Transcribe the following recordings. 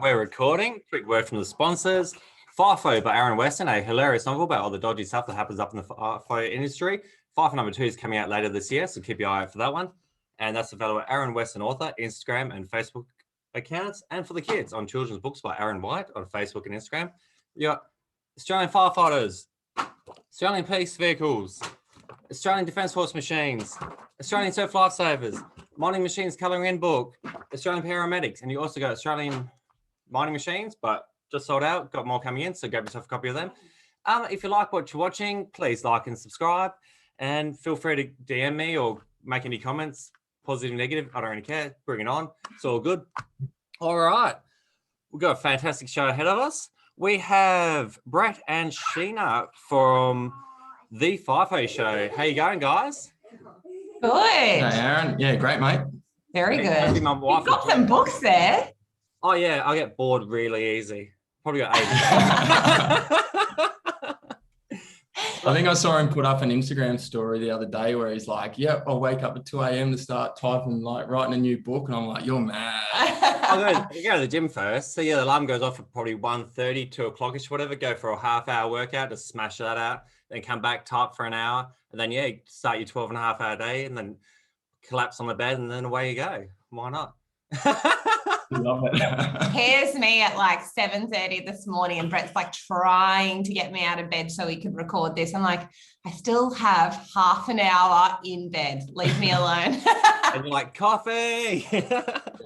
We're recording. Quick word from the sponsors. Fifo by Aaron Weston, a hilarious novel about all the dodgy stuff that happens up in the Fifo industry. Fifo number 2 is coming out later this year, so keep your eye out for that one. And that's available at Aaron Weston Author, Instagram and Facebook accounts. And for the kids, on Children's Books by Aaron White on Facebook and Instagram. You got Australian Firefighters, Australian Police Vehicles, Australian Defence Force Machines, Australian Surf Lifesavers, Mining Machines Colouring In Book, Australian Paramedics, and you also got Australian Mining Machines, but just sold out, got more coming in, so grab yourself a copy of them. If you like what you're watching, please like and subscribe, and feel free to DM me or make any comments, positive, negative, I don't really care, bring it on, it's all good. All right, we've got a fantastic show ahead of us. We have Brett and Sheena from the Fifo Show. How you going, guys? Good. Hey, Aaron. Yeah, great, mate. Very good. My wife You've got some books there. Oh, yeah, I get bored really easy. Probably got 80. I think I saw him put up an Instagram story the other day where he's like, yep, I'll wake up at 2 a.m. to start typing, like writing a new book. And I'm like, you're mad. I'll go to the gym first. So, yeah, the alarm goes off at probably 1:30, 2 o'clock-ish, whatever. Go for a half-hour workout, just smash that out. Then come back, type for an hour. And then, yeah, start your 12-and-a-half-hour day and then collapse on the bed and then away you go. Why not? Love it. Here's me at like 7:30 this morning and Brett's like trying to get me out of bed so we could record this. I'm like, I still have half an hour in bed. Leave me alone. And you're like, coffee.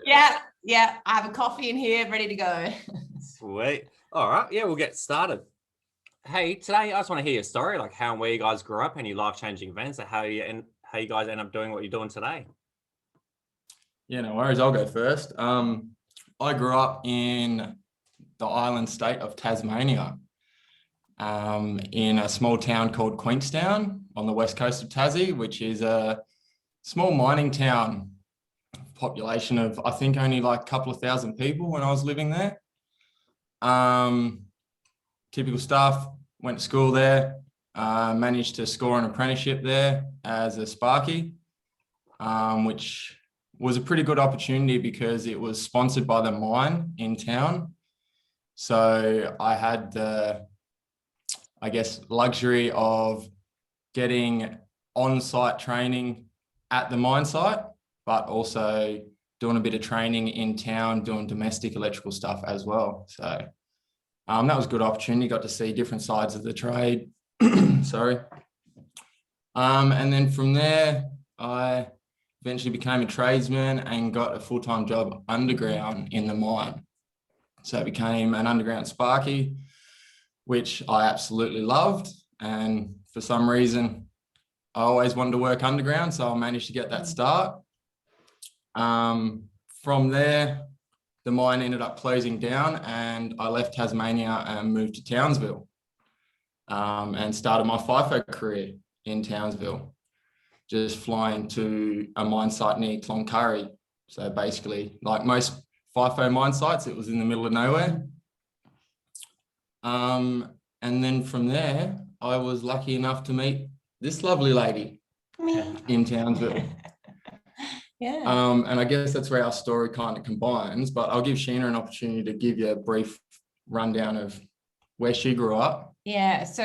Yeah. I have a coffee in here ready to go. Sweet. All right. Yeah, we'll get started. Hey, today I just want to hear your story, like how and where you guys grew up, any life-changing events, and how you guys end up doing what you're doing today. Yeah, no worries. I'll go first. I grew up in the island state of Tasmania, in a small town called Queenstown on the west coast of Tassie, which is a small mining town, population of, I think, only like a couple of thousand people when I was living there. Typical stuff, went to school there, managed to score an apprenticeship there as a Sparky, which was a pretty good opportunity because it was sponsored by the mine in town. So I had the, I guess, luxury of getting on-site training at the mine site, but also doing a bit of training in town, doing domestic electrical stuff as well. So that was a good opportunity. Got to see different sides of the trade. Sorry. And then from there, I eventually became a tradesman and got a full-time job underground in the mine. So I became an Underground Sparky, which I absolutely loved. And for some reason, I always wanted to work underground, so I managed to get that start. From there, the mine ended up closing down and I left Tasmania and moved to Townsville, and started my Fifo career in Townsville, just flying to a mine site near Cloncurry. So basically, like most Fifo mine sites, it was in the middle of nowhere. And then from there, I was lucky enough to meet this lovely lady in Townsville. Yeah. And I guess that's where our story kind of combines, but I'll give Sheena an opportunity to give you a brief rundown of where she grew up. Yeah, so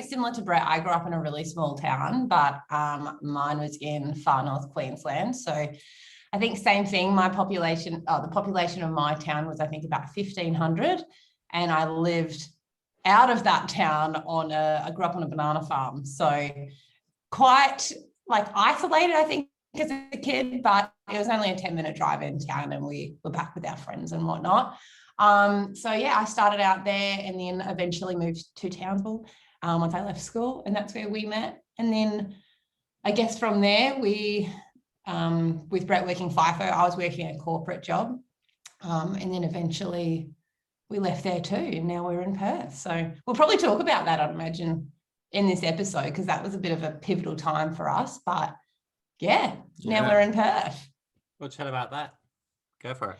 similar to Brett, I grew up in a really small town, but mine was in far north Queensland. So I think same thing, the population of my town was, I think, about 1,500. And I lived out of that town I grew up on a banana farm. So quite like isolated, I think, as a kid, but it was only a 10-minute drive in town and we were back with our friends and whatnot. So yeah, I started out there and then eventually moved to Townsville once I left school, and that's where we met. And then I guess from there, we, with Brett working FIFO, I was working a corporate job. And then eventually we left there too, and now we're in Perth. So we'll probably talk about that, I'd imagine, in this episode, because that was a bit of a pivotal time for us. But yeah, now we're in Perth. We'll chat about that. Go for it.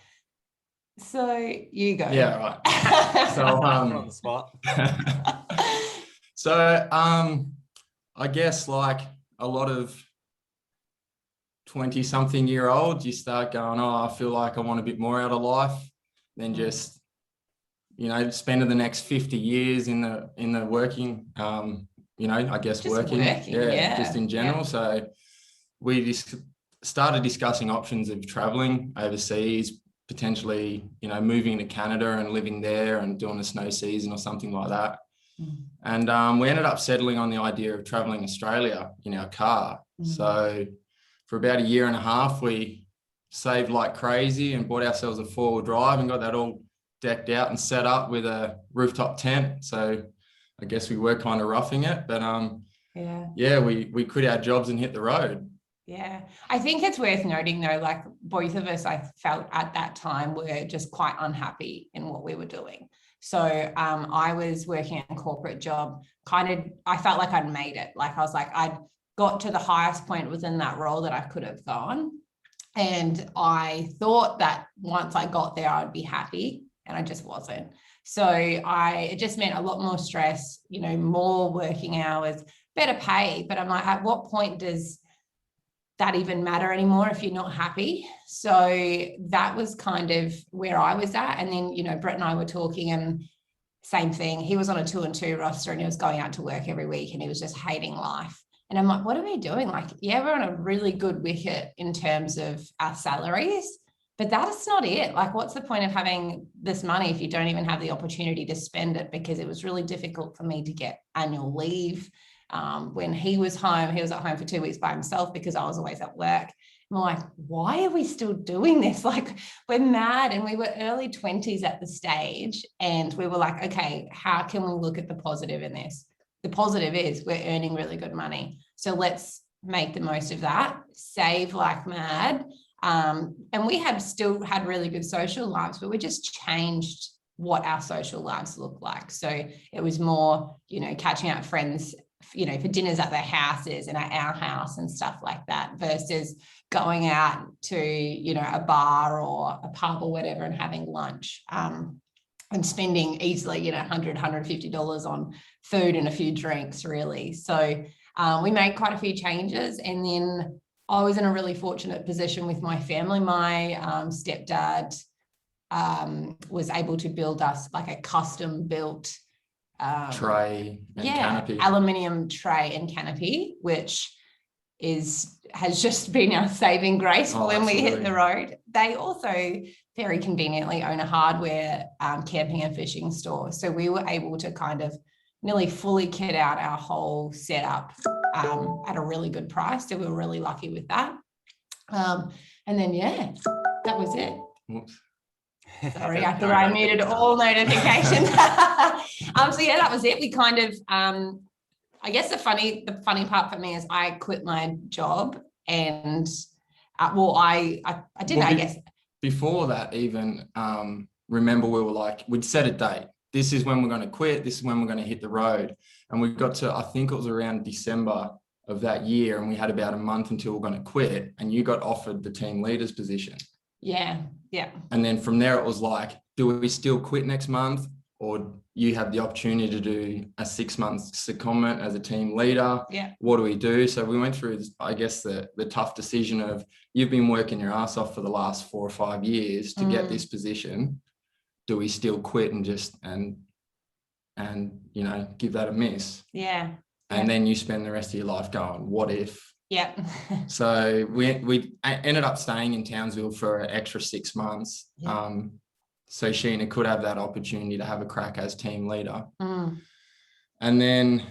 So you go. Yeah, right. So on the spot. So I guess like a lot of 20-something year olds, you start going, oh, I feel like I want a bit more out of life. than just, you know, spending the next 50 years in the working, you know, I guess Just working just in general. Yeah. So we just started discussing options of traveling overseas, potentially, you know, moving to Canada and living there and doing a snow season or something like that. And we ended up settling on the idea of traveling Australia in our car. So for about a year and a half, we saved like crazy and bought ourselves a 4-wheel drive and got that all decked out and set up with a rooftop tent. So I guess we were kind of roughing it, but we quit our jobs and hit the road. Yeah, I think it's worth noting though, like both of us, I felt at that time were just quite unhappy in what we were doing. So I was working a corporate job, I felt like I'd made it. Like I was like, I'd got to the highest point within that role that I could have gone. And I thought that once I got there, I'd be happy, and I just wasn't. So it just meant a lot more stress, you know, more working hours, better pay. But I'm like, at what point does that even matter anymore if you're not happy? So that was kind of where I was at. And then, you know, Brett and I were talking, and same thing. He was on a 2-and-2 roster, and he was going out to work every week, and he was just hating life. And I'm like, what are we doing? Like, yeah, we're on a really good wicket in terms of our salaries, but that's not it. Like, what's the point of having this money if you don't even have the opportunity to spend it? Because it was really difficult for me to get annual leave. When he was home, he was at home for 2 weeks by himself because I was always at work. I'm like, why are we still doing this? Like, we're mad. And we were early 20s at the stage, and we were like, okay, how can we look at the positive in this? The positive is we're earning really good money. So let's make the most of that, save like mad. And we still had really good social lives, but we just changed what our social lives look like. So it was more, you know, catching out friends, you know, for dinners at their houses and at our house and stuff like that, versus going out to, you know, a bar or a pub or whatever and having lunch. And spending easily, you know, $100, $150 on food and a few drinks, really. So we made quite a few changes. And then I was in a really fortunate position with my family. My stepdad was able to build us like a custom built tray and canopy. Aluminium tray and canopy, which has just been our saving grace for when we hit the road. They also very conveniently own a hardware camping and fishing store. So we were able to kind of nearly fully kit out our whole setup at a really good price. So we were really lucky with that. And then, that was it. Whoops. Sorry, I thought I muted all notifications. So that was it. We kind of, I guess the funny part for me is I quit my job, and I didn't, I guess. Before that, even remember, we were like, we'd set a date. This is when we're going to quit. This is when we're going to hit the road. And we got to, I think it was around December of that year, and we had about a month until we're going to quit. And you got offered the team leader's position. Yeah. And then from there, it was like, do we still quit next month, or you have the opportunity to do a 6-month secondment as a team leader? Yeah. What do we do? So we went through, I guess, the tough decision of, you've been working your ass off for the last 4 or 5 years to get this position. Do we still quit and just and you know, give that a miss? Yeah. And then you spend the rest of your life going, what if? Yeah. So we ended up staying in Townsville for an extra 6 months. Yeah. So Sheena could have that opportunity to have a crack as team leader. Mm. And then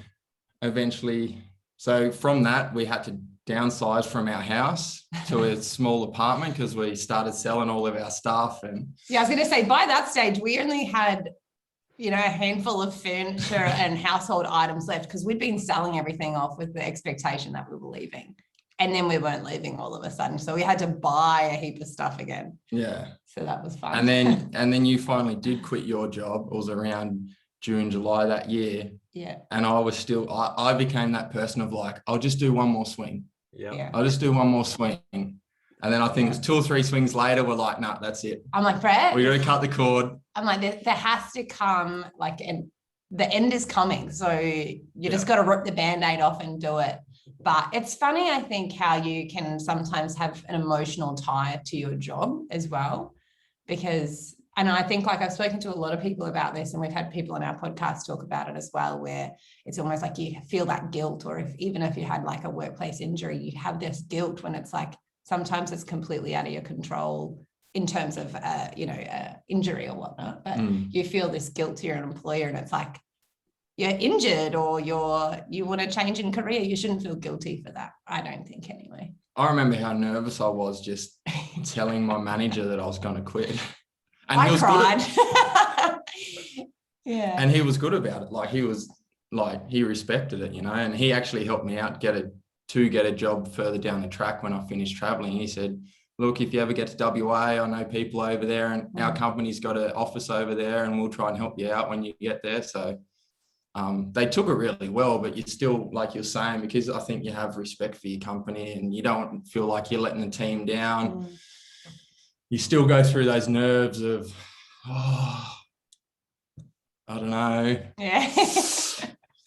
eventually, so from that, we had to downsize from our house to a small apartment because we started selling all of our stuff. And yeah, I was going to say, by that stage, we only had, you know, a handful of furniture and household items left because we'd been selling everything off with the expectation that we were leaving. And then we weren't leaving all of a sudden. So we had to buy a heap of stuff again. Yeah. So that was fun. And then you finally did quit your job. It was around June, July that year. Yeah. And I was still, I became that person of like, I'll just do one more swing. Yeah. I'll just do one more swing. And then I think it was 2 or 3 swings later, we're like, nah, that's it. I'm like, Brett, we got to cut the cord. I'm like, there has to come, like, and the end is coming. So you just got to rip the Band-Aid off and do it. But it's funny, I think, how you can sometimes have an emotional tie to your job as well. Because And I think like I've spoken to a lot of people about this, and we've had people on our podcast talk about it as well, where it's almost like you feel that guilt, or even if you had like a workplace injury, you have this guilt when it's like sometimes it's completely out of your control in terms of injury or whatnot, but you feel this guilt to your employer, and it's like you're injured or you want to change in career, you shouldn't feel guilty for that. I don't think anyway. I remember how nervous I was just telling my manager that I was going to quit. And I cried. Yeah. And he was good about it. Like he respected it, and he actually helped me out get a job further down the track when I finished traveling. He said, look, if you ever get to WA, I know people over there, and our company's got an office over there, and we'll try and help you out when you get there. So they took it really well, but you still, like you're saying, because I think you have respect for your company and you don't feel like you're letting the team down. You still go through those nerves of, I don't know. Yeah.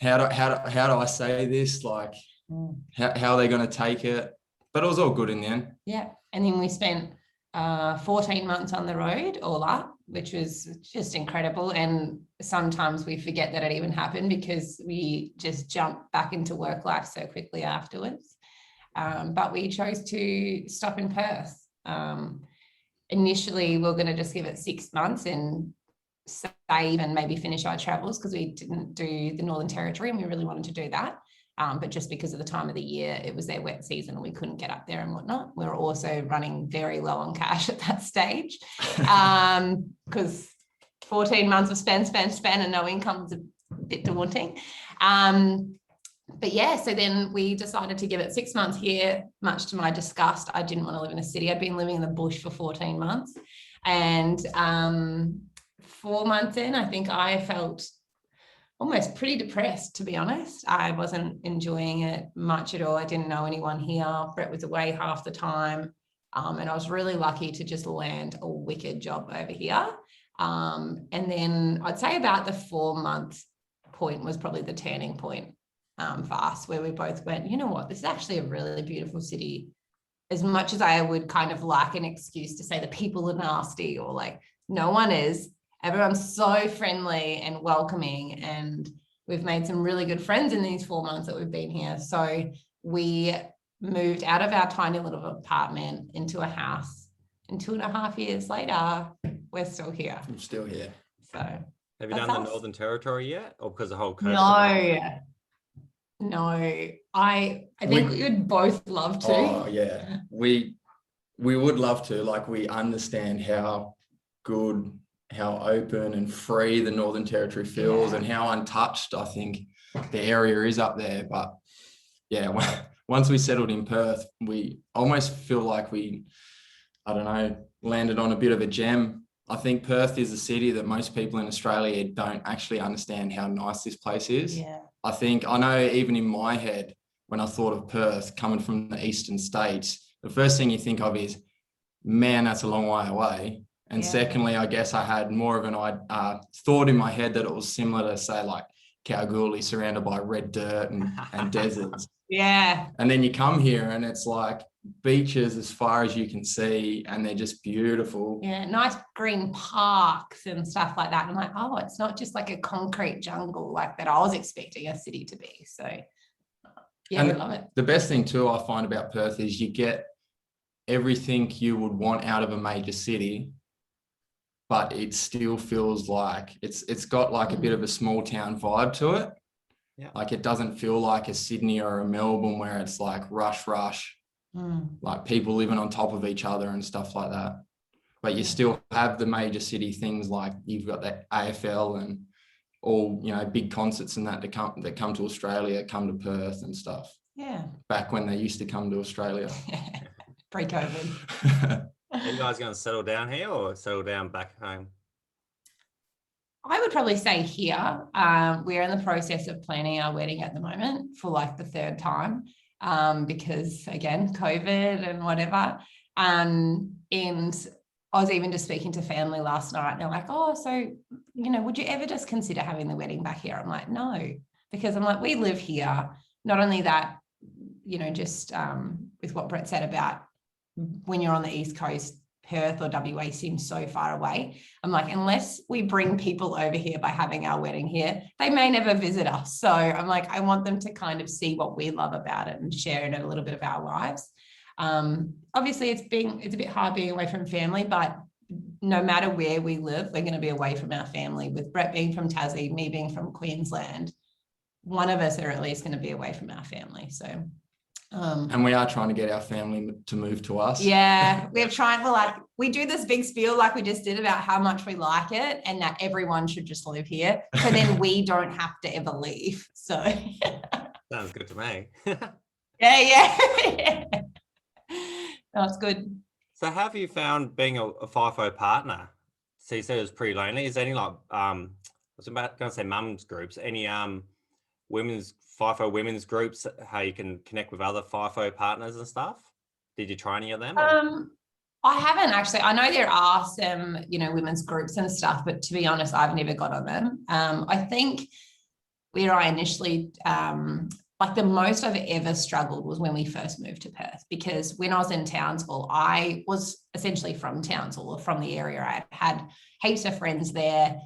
how do I say this? Like, how are they going to take it? But it was all good in the end. Yeah. And then we spent 14 months on the road all up, which was just incredible. And sometimes we forget that it even happened because we just jump back into work life so quickly afterwards. But we chose to stop in Perth. Initially, we we're going to just give it 6 months and save and maybe finish our travels, because we didn't do the Northern Territory and we really wanted to do that. But just because of the time of the year, it was their wet season and we couldn't get up there and whatnot. We were also running very low on cash at that stage, because 14 months of spend and no income is a bit daunting. But yeah, so then we decided to give it 6 months here, much to my disgust. I didn't want to live in a city. I'd been living in the bush for 14 months. And 4 months in, I think I felt almost pretty depressed, to be honest. I wasn't enjoying it much at all. I didn't know anyone here. Brett was away half the time. And I was really lucky to just land a wicked job over here. And then I'd say about the 4 month point was probably the turning point for us, where we both went, you know what, this is actually a really beautiful city. As much as I would kind of like an excuse to say the people are nasty, or like, no one is. Everyone's so friendly and welcoming, and we've made some really good friends in these 4 months that we've been here. So we moved out of our tiny little apartment into a house, and 2.5 years later, we're still here. I'm still here. So have you done the Northern Territory yet, or because of the whole COVID? No. I think we would both love to. Oh yeah, we would love to. Like, we understand how good, how open and free the Northern Territory feels, and how untouched I think the area is up there. But yeah, once we settled in Perth, we almost feel like we, I don't know, landed on a bit of a gem. I think Perth is a city that most people in Australia don't actually understand how nice this place is. Yeah. I know even in my head, when I thought of Perth coming from the eastern states, the first thing you think of is, man, that's a long way away. And secondly, I guess I had more of an thought in my head that it was similar to, say, like Kalgoorlie, surrounded by red dirt and deserts. Yeah. And then you come here and it's like beaches as far as you can see, and they're just beautiful. Yeah, nice green parks and stuff like that. And I'm like, oh, it's not just like a concrete jungle like that I was expecting a city to be. So yeah, we love it. The best thing too I find about Perth is you get everything you would want out of a major city, but it still feels like it's got like a bit of a small town vibe to it. Yeah. Like, it doesn't feel like a Sydney or a Melbourne where it's like rush, like people living on top of each other and stuff like that. But you still have the major city things, like you've got that AFL and all, big concerts and that come to Australia, come to Perth and stuff. Yeah. Back when they used to come to Australia. Pre-COVID. Are you guys going to settle down here or settle down back home? I would probably say here. We're in the process of planning our wedding at the moment for like the 3rd time, because again, COVID and whatever. And I was even just speaking to family last night, and they're like, oh, so, would you ever just consider having the wedding back here? I'm like, no, because I'm like, we live here. Not only that, just with what Brett said about when you're on the East Coast, Perth or WA seems so far away. I'm like, unless we bring people over here by having our wedding here, they may never visit us. So I'm like, I want them to kind of see what we love about it and share in it a little bit of our lives. Obviously it's a bit hard being away from family, but no matter where we live, we're going to be away from our family. With Brett being from Tassie, me being from Queensland, one of us are at least going to be away from our family. So and we are trying to get our family to move to us. Yeah, we're trying. Well, like we do this big spiel like we just did about how much we like it and that everyone should just live here. So then we don't have to ever leave. So Sounds good to me. yeah. That's good. So how have you found being a FIFO partner? So you said it was pretty lonely. Is there any like I was about going to say mums groups, any women's FIFO women's groups, how you can connect with other FIFO partners and stuff? Did you try any of them? I haven't actually. I know there are some, women's groups and stuff, but to be honest, I've never got on them. I think where I initially, like the most I've ever struggled was when we first moved to Perth, because when I was in Townsville, I was essentially from Townsville or from the area. I had heaps of friends there.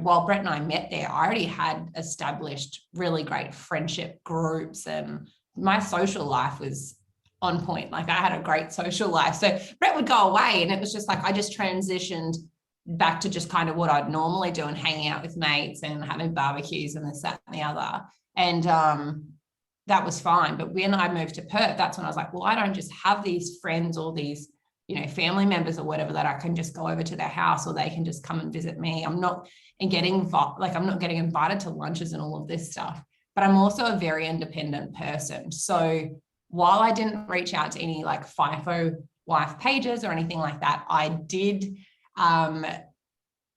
While Brett and I met there, I already had established really great friendship groups and my social life was on point. Like I had a great social life. So Brett would go away and it was just like, I just transitioned back to just kind of what I'd normally do and hanging out with mates and having barbecues and this, that, and the other. And that was fine. But when I moved to Perth, that's when I was like, well, I don't just have these friends or these family members or whatever that I can just go over to their house or they can just come and visit me. I'm not getting invited to lunches and all of this stuff, but I'm also a very independent person. So while I didn't reach out to any like FIFO wife pages or anything like that, I did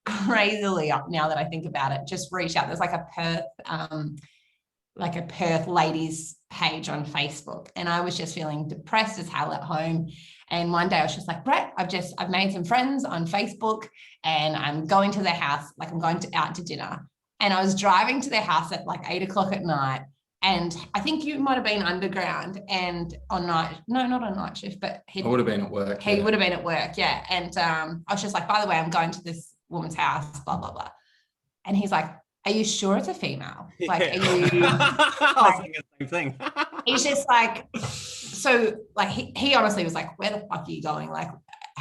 crazily, now that I think about it, just reach out. There's like a Perth ladies page on Facebook. And I was just feeling depressed as hell at home. And one day I was just like, Brett, I've made some friends on Facebook and I'm going to their house. Like I'm going out to dinner. And I was driving to their house at like 8 o'clock at night. And I think you might've been underground and not on night shift, but I would have been at work. He would have been at work. Yeah. And I was just like, by the way, I'm going to this woman's house, blah, blah, blah. And he's like, are you sure it's a female? Like, yeah. Are you? I was thinking the same thing. He's just like, so like, he honestly was like, where the fuck are you going? Like,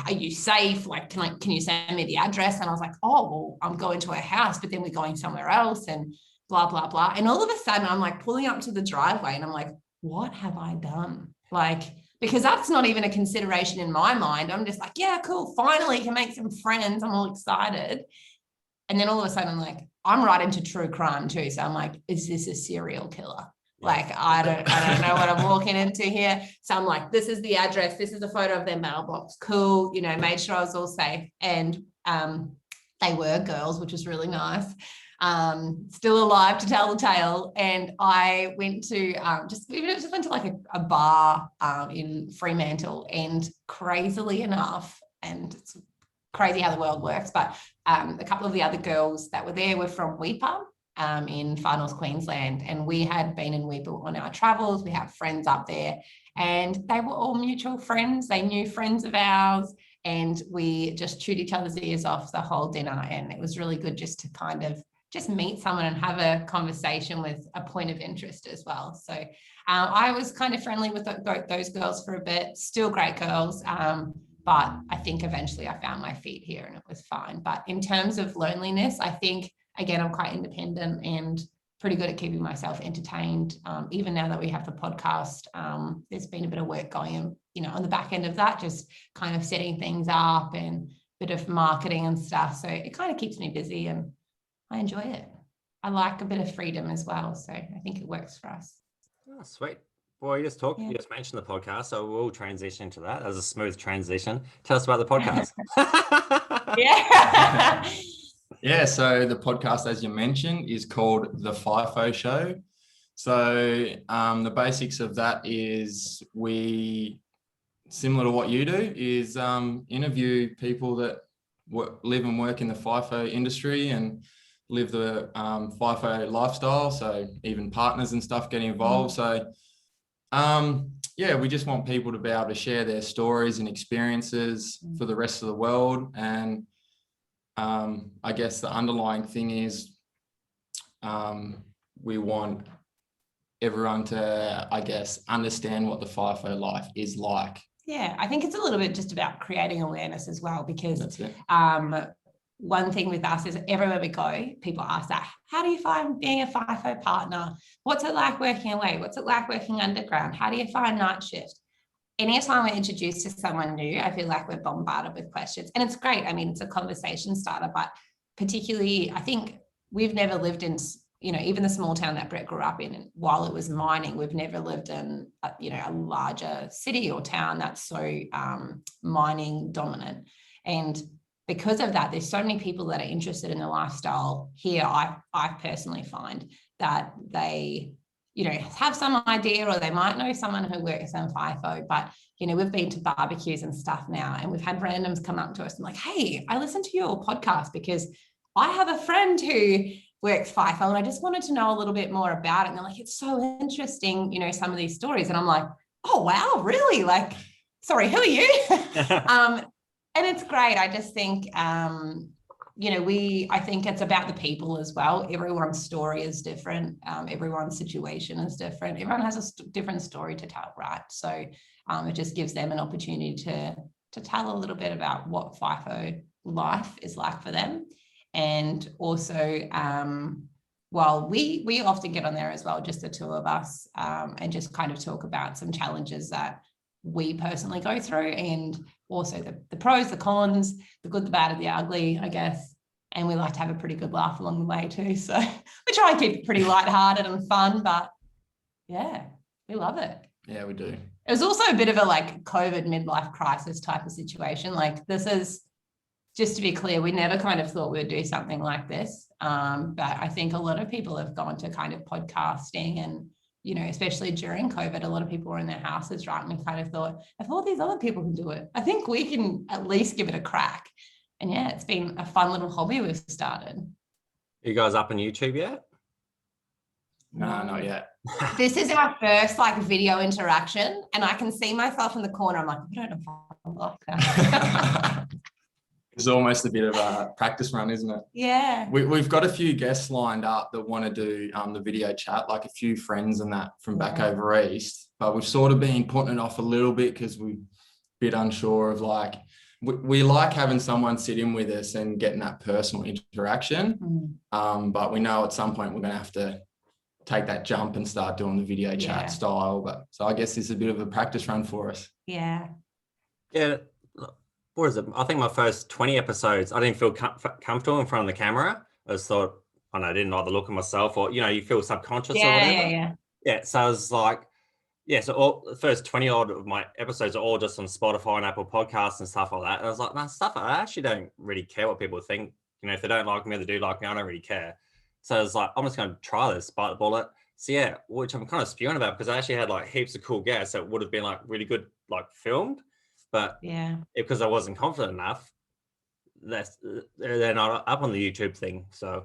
are you safe? Like, can you send me the address? And I was like, oh, well, I'm going to a house, but then we're going somewhere else and blah, blah, blah. And all of a sudden I'm like pulling up to the driveway and I'm like, what have I done? Like, because that's not even a consideration in my mind. I'm just like, yeah, cool. Finally can make some friends. I'm all excited. And then all of a sudden I'm like, I'm right into true crime too. So I'm like, is this a serial killer? Like, I don't know what I'm walking into here. So I'm like, this is the address. This is a photo of their mailbox. Cool. made sure I was all safe. And they were girls, which was really nice. Still alive to tell the tale. And I went to we just went to like a bar in Fremantle, and crazily enough, and it's crazy how the world works, but a couple of the other girls that were there were from Weipa in Far North Queensland, and we had been in Weipa on our travels. We have friends up there, and they were all mutual friends. They knew friends of ours, and we just chewed each other's ears off the whole dinner. And it was really good just to kind of just meet someone and have a conversation with a point of interest as well. So I was kind of friendly with those girls for a bit, still great girls. But I think eventually I found my feet here and it was fine. But in terms of loneliness, I think, again, I'm quite independent and pretty good at keeping myself entertained. Even now that we have the podcast, there's been a bit of work going on the back end of that, just kind of setting things up and a bit of marketing and stuff. So it kind of keeps me busy and I enjoy it. I like a bit of freedom as well. So I think it works for us. Oh, sweet. Well, you just mentioned the podcast, so we'll transition into that as a smooth transition. Tell us about the podcast. Yeah, so the podcast, as you mentioned, is called The Fifo Show. So the basics of that is we, similar to what you do, is interview people that live and work in the FIFO industry and live the FIFO lifestyle. So even partners and stuff get involved. So yeah, we just want people to be able to share their stories and experiences for the rest of the world. And I guess the underlying thing is we want everyone to, I guess, understand what the FIFO life is like. Yeah, I think it's a little bit just about creating awareness as well, because That's it. one thing with us is everywhere we go, people ask that, how do you find being a FIFO partner? What's it like working away? What's it like working underground? How do you find night shift? Anytime we're introduced to someone new, I feel like we're bombarded with questions. And it's great. I mean, it's a conversation starter, but particularly, I think we've never lived in, even the small town that Brett grew up in, and while it was mining, we've never lived in, a larger city or town that's so mining dominant. And because of that, there's so many people that are interested in the lifestyle here. I personally find that they, have some idea, or they might know someone who works in FIFO, but, we've been to barbecues and stuff now, and we've had randoms come up to us and like, hey, I listened to your podcast because I have a friend who works FIFO and I just wanted to know a little bit more about it. And they're like, it's so interesting, some of these stories. And I'm like, oh, wow, really? Like, sorry, who are you? And it's great. I just think, I think it's about the people as well. Everyone's story is different. Everyone's situation is different. Everyone has a different story to tell, right? So it just gives them an opportunity to tell a little bit about what FIFO life is like for them. And also, while we often get on there as well, just the two of us, and just kind of talk about some challenges that we personally go through, and also the pros, the cons, the good, the bad, and the ugly, I guess. And we like to have a pretty good laugh along the way too. So we try and keep it pretty lighthearted and fun, but yeah, we love it. Yeah, we do. It was also a bit of a COVID midlife crisis type of situation. This is, just to be clear, we never kind of thought we would do something like this. But I think a lot of people have gone to kind of podcasting, and, especially during COVID, a lot of people were in their houses, right? And we kind of thought, if all these other people can do it, I think we can at least give it a crack. And yeah, it's been a fun little hobby we've started. Are you guys up on YouTube yet? No, not yet. This is our first video interaction, and I can see myself in the corner. I'm like, I don't know if I like that. It's almost a bit of a practice run, isn't it? Yeah. We've got a few guests lined up that want to do the video chat, like a few friends and that from back over east. But we've sort of been putting it off a little bit because we're a bit unsure of we like having someone sit in with us and getting that personal interaction. But we know at some point we're going to have to take that jump and start doing the video chat style. But so I guess it's a bit of a practice run for us. Yeah. Yeah. What is it? I think my first 20 episodes, I didn't feel comfortable in front of the camera. I just thought, I didn't like the look of myself, or, you feel subconscious or whatever. Yeah. So I was like, so all the first 20 odd of my episodes are all just on Spotify and Apple Podcasts and stuff like that. And I was like, I actually don't really care what people think. If they don't like me or they do like me, I don't really care. So I was like, I'm just going to try this, bite the bullet. So yeah, which I'm kind of spewing about, because I actually had heaps of cool guests that would have been really good, filmed. But because I wasn't confident enough, they're not up on the YouTube thing. So,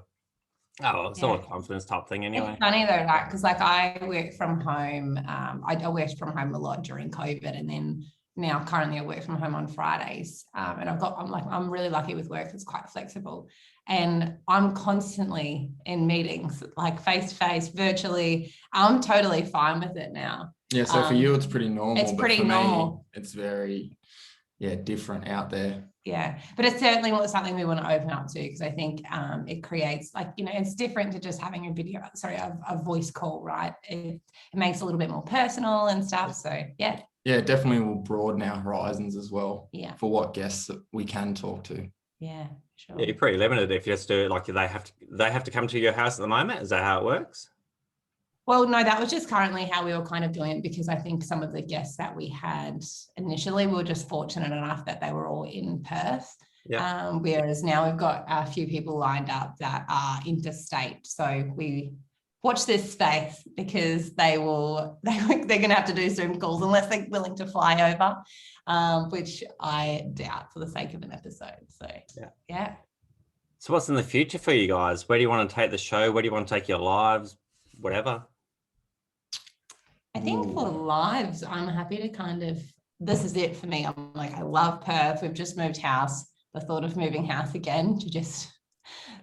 it's not a confidence type thing anyway. It's funny though, right? Because I work from home. I worked from home a lot during COVID, and then now currently I work from home on Fridays. And I'm really lucky with work. It's quite flexible, and I'm constantly in meetings, face to face, virtually. I'm totally fine with it now. Yeah, so for you, it's pretty normal. It's pretty normal. Me, it's very, different out there. Yeah, but it's certainly something we want to open up to, because I think it creates it's different to just having a voice call, right? It makes it a little bit more personal and stuff. So yeah. Yeah, definitely will broaden our horizons as well. Yeah. For what guests that we can talk to. Yeah, sure. Yeah, you're pretty limited if you just do they have to come to your house at the moment. Is that how it works? Well, no, that was just currently how we were kind of doing it, because I think some of the guests that we had initially, we were just fortunate enough that they were all in Perth. Yeah. Whereas now we've got a few people lined up that are interstate. So we watch this space, because they're going to have to do Zoom calls unless they're willing to fly over, which I doubt for the sake of an episode. So yeah. So what's in the future for you guys? Where do you want to take the show? Where do you want to take your lives? Whatever. I think for lives, I'm happy to kind of, this is it for me. I'm like, I love Perth. We've just moved house. The thought of moving house again just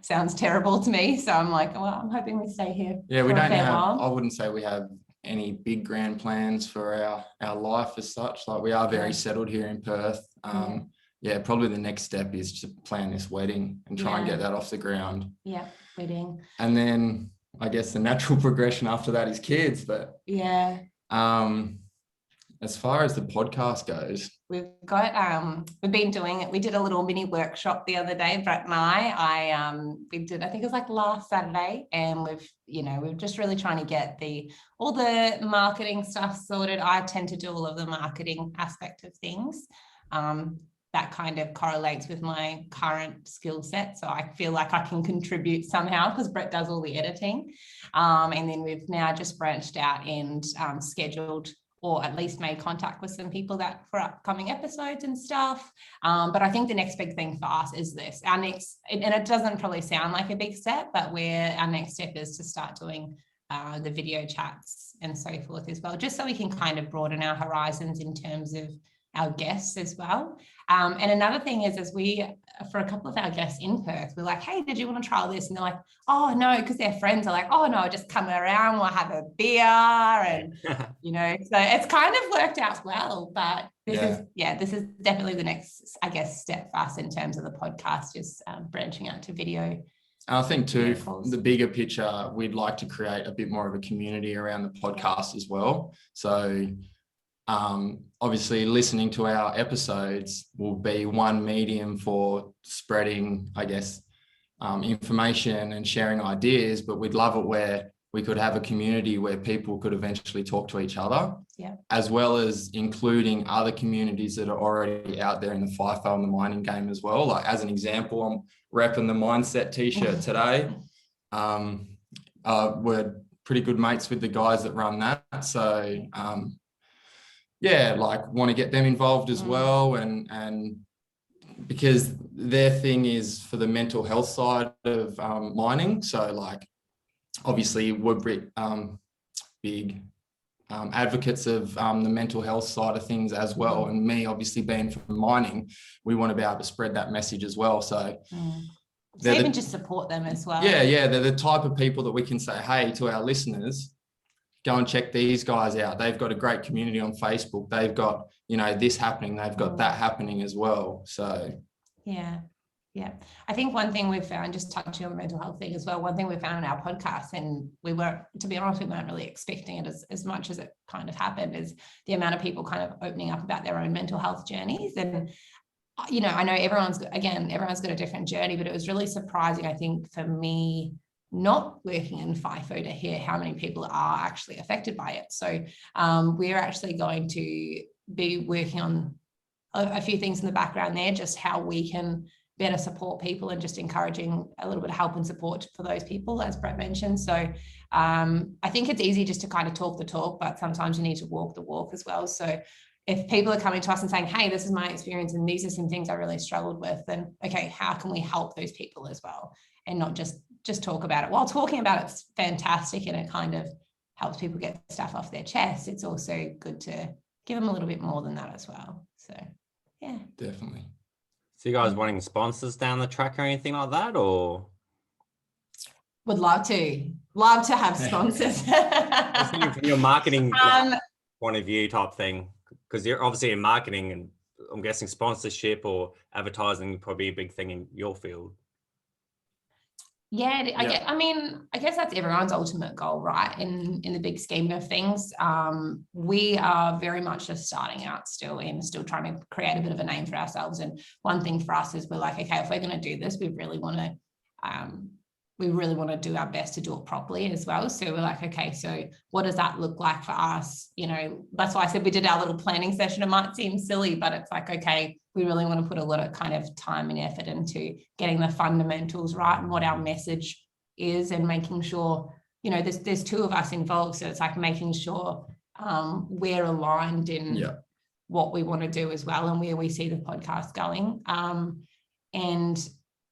sounds terrible to me. So I'm like, well, I'm hoping we stay here. Yeah, we for a don't fair have, while. I wouldn't say we have any big grand plans for our life as such. Like, we are very settled here in Perth. Probably the next step is to plan this wedding and try and get that off the ground. Yeah, wedding. And then I guess the natural progression after that is kids. But as far as the podcast goes, we've been doing it. We did a little mini workshop the other day, Brett and I did, I think it was like last Saturday, and we're just really trying to get all the marketing stuff sorted. I tend to do all of the marketing aspect of things. That kind of correlates with my current skill set. So I feel like I can contribute somehow because Brett does all the editing. And then we've now just branched out and scheduled, or at least made contact with some people that for upcoming episodes and stuff. But I think the next big thing for us is this. Our next, and it doesn't probably sound like a big step, but our next step is to start doing the video chats and so forth as well, just so we can kind of broaden our horizons in terms of our guests as well. And another thing is for a couple of our guests in Perth, we're like, hey, did you want to try this? And they're like, oh no, because their friends are like, oh no, just come around, we'll have a beer. And, so it's kind of worked out well, but this is definitely the next, I guess, step for us in terms of the podcast, just branching out to video. And I think too, the bigger picture, we'd like to create a bit more of a community around the podcast as well. So obviously listening to our episodes will be one medium for spreading, I guess, information and sharing ideas, but we'd love it where we could have a community where people could eventually talk to each other, as well as including other communities that are already out there in the FIFO and the mining game as well. Like, as an example, I'm repping the Mindset t-shirt today. We're pretty good mates with the guys that run that. So, want to get them involved as well, and because their thing is for the mental health side of mining. So, like, obviously we're big advocates of the mental health side of things as well. And me, obviously being from mining, we want to be able to spread that message as well. So even just support them as well. They're the type of people that we can say, hey, to our listeners, go and check these guys out. They've got a great community on Facebook. They've got, this happening. They've got that happening as well. So, yeah. I think one thing we've found, just touching on the mental health thing as well, one thing we found in our podcast, and to be honest, we weren't really expecting it as much as it kind of happened, is the amount of people kind of opening up about their own mental health journeys. And, I know everyone's got a different journey, but it was really surprising, I think, for me, not working in FIFO, to hear how many people are actually affected by it. So we're actually going to be working on a few things in the background there, just how we can better support people and just encouraging a little bit of help and support for those people, as Brett mentioned. So I think it's easy just to kind of talk the talk, but sometimes you need to walk the walk as well. So if people are coming to us and saying, hey, this is my experience and these are some things I really struggled with, then, okay, how can we help those people as well? And not just talk about it. While talking about it's fantastic and it kind of helps people get stuff off their chest, it's also good to give them a little bit more than that as well. So, yeah. Definitely. So you guys wanting sponsors down the track or anything like that, or? Would love to have sponsors. From your marketing point of view type thing, because you're obviously in marketing, and I'm guessing sponsorship or advertising would probably be a big thing in your field. Yeah, I guess that's everyone's ultimate goal, right? In the big scheme of things, we are very much just starting out still and still trying to create a bit of a name for ourselves. And one thing for us is we're like, okay, if we're going to do this, we really want to do our best to do it properly as well. So we're like, okay, so what does that look like for us? That's why I said we did our little planning session. It might seem silly, but it's like, okay, we really want to put a lot of kind of time and effort into getting the fundamentals right and what our message is, and making sure, there's two of us involved. So it's like making sure we're aligned in what we want to do as well, and where we see the podcast going. And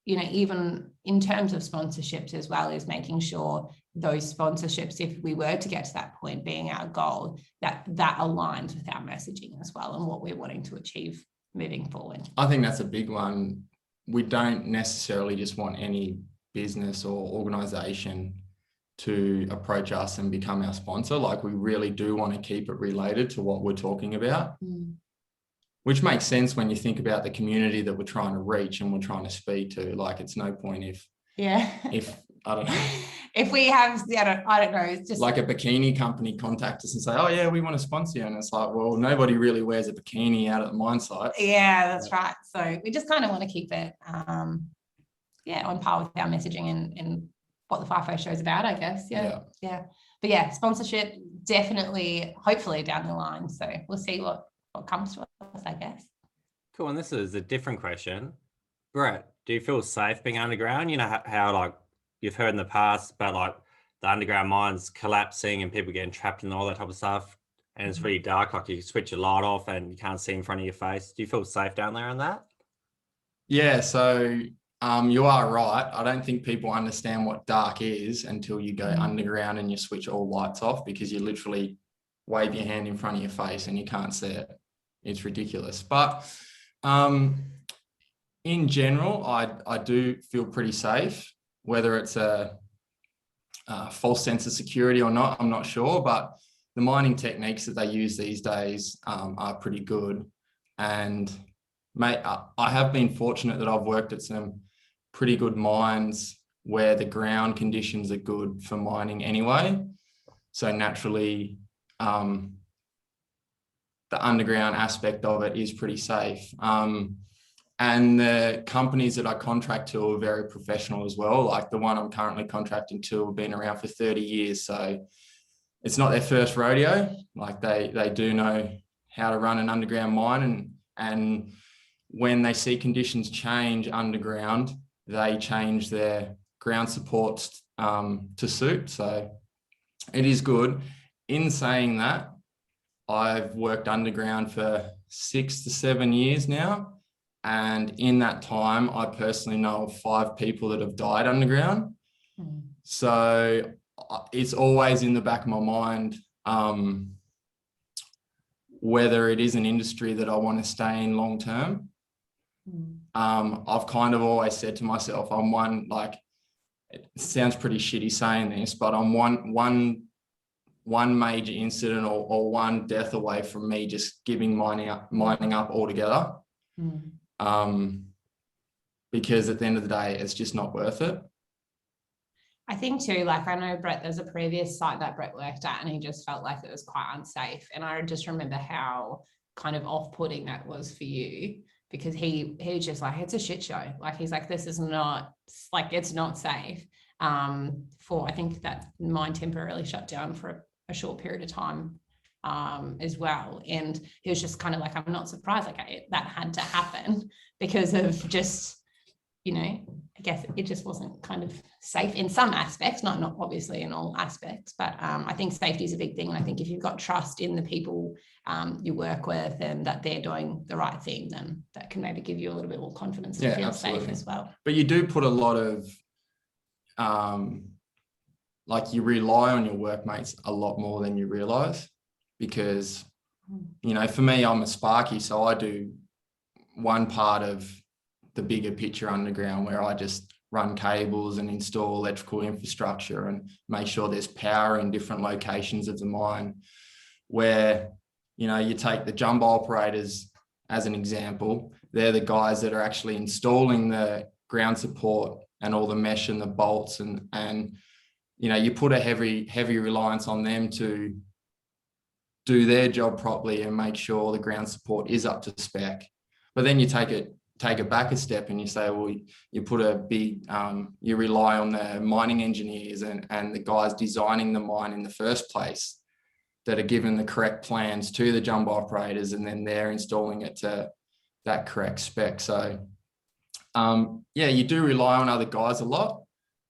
you know, even in terms of sponsorships as well, is making sure those sponsorships, if we were to get to that point being our goal, that aligns with our messaging as well and what we're wanting to achieve moving forward. I think that's a big one. We don't necessarily just want any business or organization to approach us and become our sponsor. Like, we really do want to keep it related to what we're talking about, which makes sense when you think about the community that we're trying to reach and we're trying to speak to. Like, it's no point if I don't know, if we have, I don't know, it's just like a bikini company contact us and say, oh yeah, we want to sponsor you. And it's like, well, nobody really wears a bikini out at the mine site. Yeah, that's right. So we just kind of want to keep it, on par with our messaging and what the Fifo show is about, I guess. Yeah. But yeah, sponsorship definitely, hopefully down the line. So we'll see what comes to us, I guess. Cool. And this is a different question. Brett, do you feel safe being underground? You know how like you've heard in the past about like the underground mines collapsing and people getting trapped and all that type of stuff. And it's really dark, like you switch your light off and you can't see in front of your face. Do you feel safe down there on that? Yeah, so you are right. I don't think people understand what dark is until you go underground and you switch all lights off, because you literally wave your hand in front of your face and you can't see it. It's ridiculous. But in general, I do feel pretty safe. Whether it's a false sense of security or not, I'm not sure. But the mining techniques that they use these days are pretty good. And mate, I have been fortunate that I've worked at some pretty good mines where the ground conditions are good for mining anyway. So naturally, the underground aspect of it is pretty safe. And the companies that I contract to are very professional as well. Like the one I'm currently contracting to have been around for 30 years. So it's not their first rodeo. Like they do know how to run an underground mine, and when they see conditions change underground, they change their ground supports to suit. So it is good. In saying that, I've worked underground for 6 to 7 years now. And in that time, I personally know of 5 people that have died underground. So it's always in the back of my mind, whether it is an industry that I want to stay in long term. I've kind of always said to myself, I'm one, like, it sounds pretty shitty saying this, but I'm one major incident or one death away from me just giving mining up altogether. Because at the end of the day, it's just not worth it. I think too, like I know Brett, there's a previous site that Brett worked at and he just felt like it was quite unsafe. And I just remember how kind of off-putting that was for you, because he was just like, it's a shit show. Like, he's like, this is not, like, it's not safe. I think that mine temporarily shut down for a short period of time as well. And he was just kind of like, I'm not surprised, like that had to happen because of just, you know, I guess it just wasn't kind of safe in some aspects, not obviously in all aspects, but I think safety is a big thing. And I think if you've got trust in the people you work with and that they're doing the right thing, then that can maybe give you a little bit more confidence to feel absolutely safe as well. But you do put a lot of, like, you rely on your workmates a lot more than you realize, because, you know, for me, I'm a Sparky, so I do one part of the bigger picture underground where I just run cables and install electrical infrastructure and make sure there's power in different locations of the mine. Where, you know, you take the jumbo operators as an example, they're the guys that are actually installing the ground support and all the mesh and the bolts, and you know, you put a heavy reliance on them to do their job properly and make sure the ground support is up to spec. But then you take it back a step and you say, well, you put a big, you rely on the mining engineers and the guys designing the mine in the first place that are given the correct plans to the jumbo operators, and then they're installing it to that correct spec. So yeah, you do rely on other guys a lot.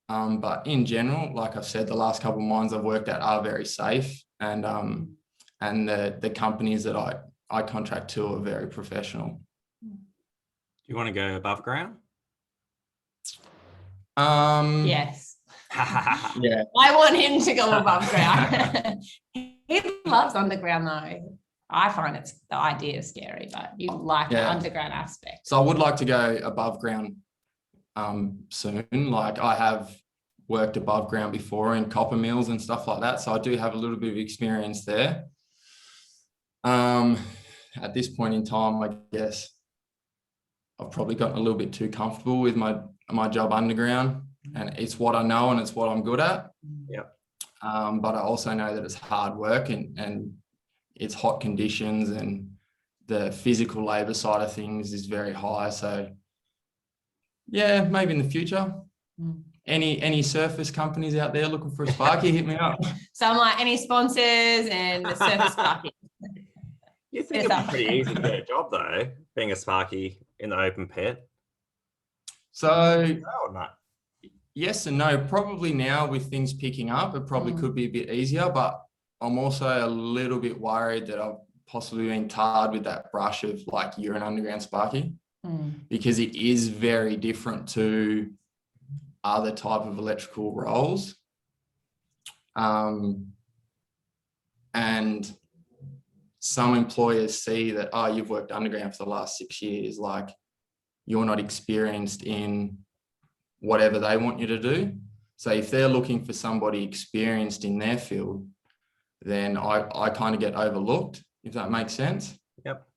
But in general, like I've said, the last couple of mines I've worked at are very safe, and the companies that I contract to are very professional. Do you want to go above ground? Yes. Yeah. I want him to go above ground. He loves underground though. I find the idea scary, but you like the underground aspect. So I would like to go above ground soon. Like I have worked above ground before in copper mills and stuff like that. So I do have a little bit of experience there. At this point in time, I guess I've probably gotten a little bit too comfortable with my job underground, and it's what I know and it's what I'm good at. Yep. But I also know that it's hard work and it's hot conditions, and the physical labor side of things is very high. So yeah, maybe in the future. Any surface companies out there looking for a Sparky, hit me up. So I'm like, any sponsors and the surface Sparky. You think it'd be pretty easy to get a job though, being a Sparky in the open pit? So No, not. yes and no. Probably now with things picking up, it probably could be a bit easier, but I'm also a little bit worried that I've possibly been tarred with that brush of like, you're an underground Sparky, because it is very different to other type of electrical roles. And some employers see that, oh, you've worked underground for the last 6 years, like you're not experienced in whatever they want you to do. So if they're looking for somebody experienced in their field, then I kind of get overlooked, if that makes sense. Yep.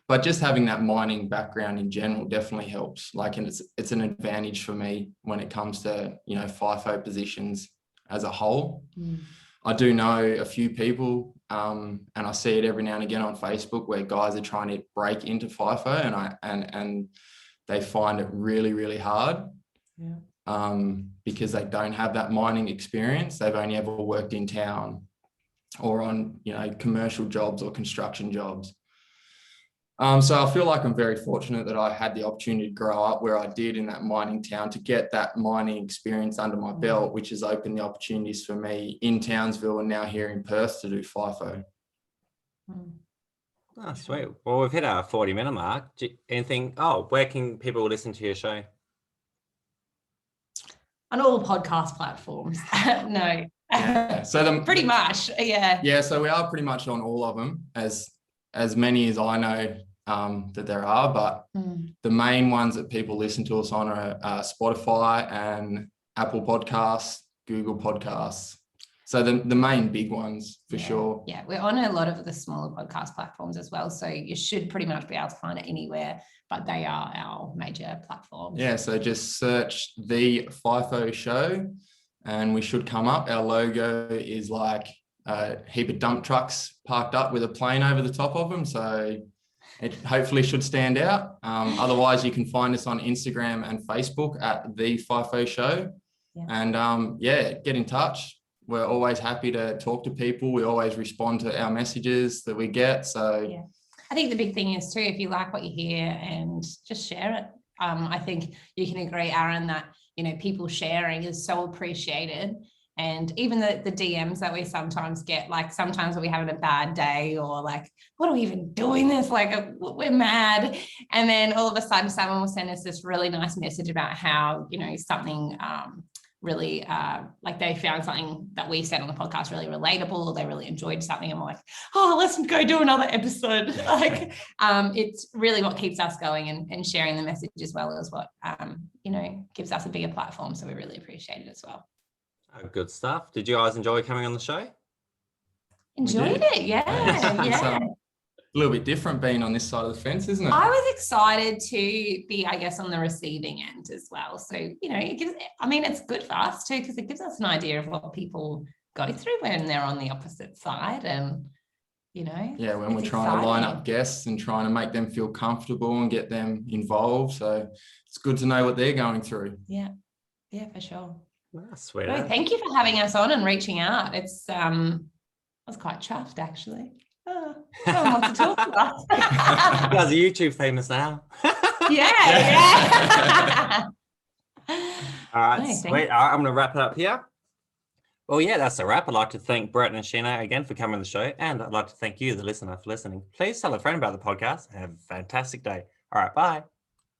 But just having that mining background in general definitely helps. Like, and it's an advantage for me when it comes to, you know, FIFO positions as a whole. I do know a few people, and I see it every now and again on Facebook where guys are trying to break into FIFO, and they find it really, really hard. Because they don't have that mining experience. They've only ever worked in town or on, you know, commercial jobs or construction jobs. So I feel like I'm very fortunate that I had the opportunity to grow up where I did in that mining town, to get that mining experience under my belt, which has opened the opportunities for me in Townsville and now here in Perth to do FIFO. Oh, sweet. Well, we've hit our 40-minute mark. Where can people listen to your show? On all podcast platforms. No. Yeah. So pretty much, yeah. Yeah, so we are pretty much on all of them, as many as I know that there are, but the main ones that people listen to us on are Spotify and Apple Podcasts, Google Podcasts. So the main big ones for sure. Yeah, we're on a lot of the smaller podcast platforms as well. So you should pretty much be able to find it anywhere, but they are our major platforms. Yeah, so just search The Fifo Show and we should come up. Our logo is like a heap of dump trucks parked up with a plane over the top of them. So it hopefully should stand out. Otherwise, you can find us on Instagram and Facebook at The Fifo Show. Yeah. And get in touch. We're always happy to talk to people. We always respond to our messages that we get. So yeah, I think the big thing is too, if you like what you hear, and just share it. I think you can agree, Aaron, that, you know, people sharing is so appreciated. And even the DMs that we sometimes get, like sometimes when we're having a bad day or like, what are we even doing this? Like, we're mad. And then all of a sudden someone will send us this really nice message about how, you know, something really like they found something that we said on the podcast really relatable, or they really enjoyed something, and we're like, oh, let's go do another episode. Like it's really what keeps us going, and sharing the message as well as what you know, gives us a bigger platform. So we really appreciate it as well. Good stuff. Did you guys enjoy coming on the show? Enjoyed it, yeah. A little bit different being on this side of the fence, isn't it? I was excited to be, I guess, on the receiving end as well. So, you know, it gives, I mean, it's good for us too, because it gives us an idea of what people go through when they're on the opposite side, and, you know. Yeah, when we're trying to line up guests and trying to make them feel comfortable and get them involved. So it's good to know what they're going through. Yeah, for sure. Sweet. No, thank you for having us on and reaching out. It's I was quite chuffed actually. Someone wants to talk to us. You guys are YouTube famous now. Yeah. All right, sweet. I'm going to wrap it up here. Well, yeah, that's a wrap. I'd like to thank Brett and Sheena again for coming on the show, and I'd like to thank you, the listener, for listening. Please tell a friend about the podcast and have a fantastic day. All right, bye.